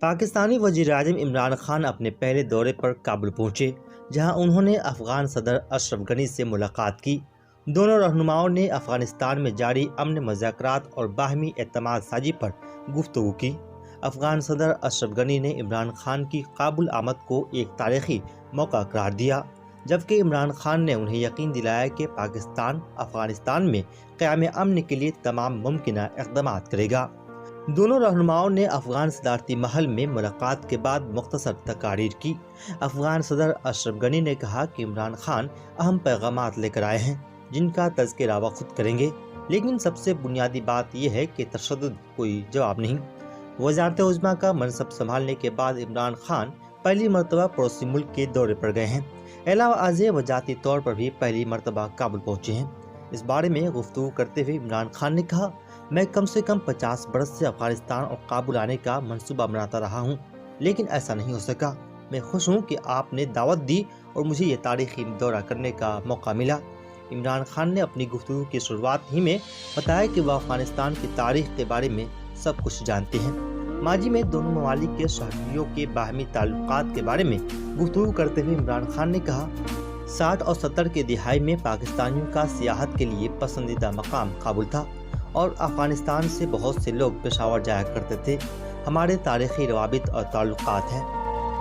پاکستانی وزیر اعظم عمران خان اپنے پہلے دورے پر کابل پہنچے، جہاں انہوں نے افغان صدر اشرف غنی سے ملاقات کی۔ دونوں رہنماؤں نے افغانستان میں جاری امن مذاکرات اور باہمی اعتماد سازی پر گفتگو کی۔ افغان صدر اشرف غنی نے عمران خان کی کابل آمد کو ایک تاریخی موقع قرار دیا، جبکہ عمران خان نے انہیں یقین دلایا کہ پاکستان افغانستان میں قیام امن کے لیے تمام ممکنہ اقدامات کرے گا۔ دونوں رہنماؤں نے افغان صدارتی محل میں ملاقات کے بعد مختصر تقاریر کی۔ افغان صدر اشرف غنی نے کہا کہ عمران خان اہم پیغامات لے کر آئے ہیں، جن کا تذکرہ وہ خود کریں گے، لیکن سب سے بنیادی بات یہ ہے کہ تشدد کوئی جواب نہیں۔ وزارت عظمیٰ کا منصب سنبھالنے کے بعد عمران خان پہلی مرتبہ پڑوسی ملک کے دورے پر گئے ہیں۔ علاوہ ازیں وہ ذاتی طور پر بھی پہلی مرتبہ کابل پہنچے ہیں۔ اس بارے میں گفتگو کرتے ہوئے عمران خان نے کہا، میں کم سے کم 50 برس سے افغانستان اور کابل آنے کا منصوبہ بناتا رہا ہوں، لیکن ایسا نہیں ہو سکا۔ میں خوش ہوں کہ آپ نے دعوت دی اور مجھے یہ تاریخی دورہ کرنے کا موقع ملا۔ عمران خان نے اپنی گفتگو کی شروعات ہی میں بتایا کہ وہ افغانستان کی تاریخ کے بارے میں سب کچھ جانتے ہیں۔ ماضی میں دونوں ممالک کے شہریوں کے باہمی تعلقات کے بارے میں گفتگو کرتے ہوئے عمران خان نے کہا، 60 اور 70 کی دہائی میں پاکستانیوں کا سیاحت کے لیے پسندیدہ مقام کابل تھا اور افغانستان سے بہت سے لوگ پشاور جایا کرتے تھے۔ ہمارے تاریخی روابط اور تعلقات ہیں۔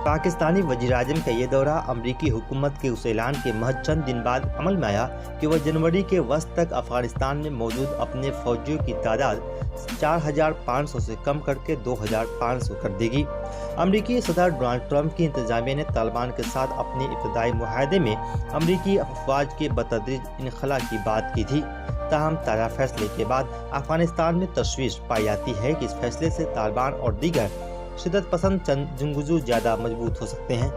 پاکستانی وزیر اعظم کا یہ دورہ امریکی حکومت کے اس اعلان کے محض چند دن بعد عمل میں آیا کہ وہ جنوری کے وسط تک افغانستان میں موجود اپنے فوجیوں کی تعداد 4500 سے کم کر کے 2500 کر دے گی۔ امریکی صدر ڈونلڈ ٹرمپ کی انتظامیہ نے طالبان کے ساتھ اپنے ابتدائی معاہدے میں امریکی افواج کے بتدریج انخلا کی بات کی تھی۔ تاہم تازہ فیصلے کے بعد افغانستان میں تشویش پائی جاتی ہے کہ اس فیصلے سے طالبان اور دیگر شدت پسند جنگجو زیادہ مضبوط ہو سکتے ہیں۔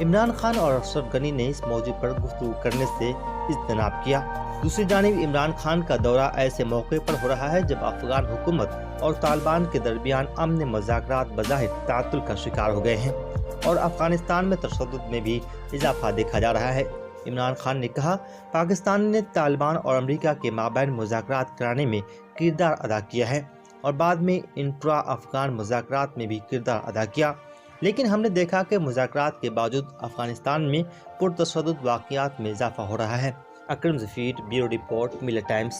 عمران خان اور اشرف غنی نے اس موضوع پر گفتگو کرنے سے اجتناب کیا۔ دوسری جانب عمران خان کا دورہ ایسے موقع پر ہو رہا ہے جب افغان حکومت اور طالبان کے درمیان امن مذاکرات بظاہر تعطل کا شکار ہو گئے ہیں اور افغانستان میں تشدد میں بھی اضافہ دیکھا جا رہا ہے۔ عمران خان نے کہا، پاکستان نے طالبان اور امریکہ کے مابین مذاکرات کرانے میں کردار ادا کیا ہے اور بعد میں انٹرا افغان مذاکرات میں بھی کردار ادا کیا، لیکن ہم نے دیکھا کہ مذاکرات کے باوجود افغانستان میں پرتشدد واقعات میں اضافہ ہو رہا ہے۔ اکرم ظفیر، بیورو رپورٹ، ملت ٹائمز۔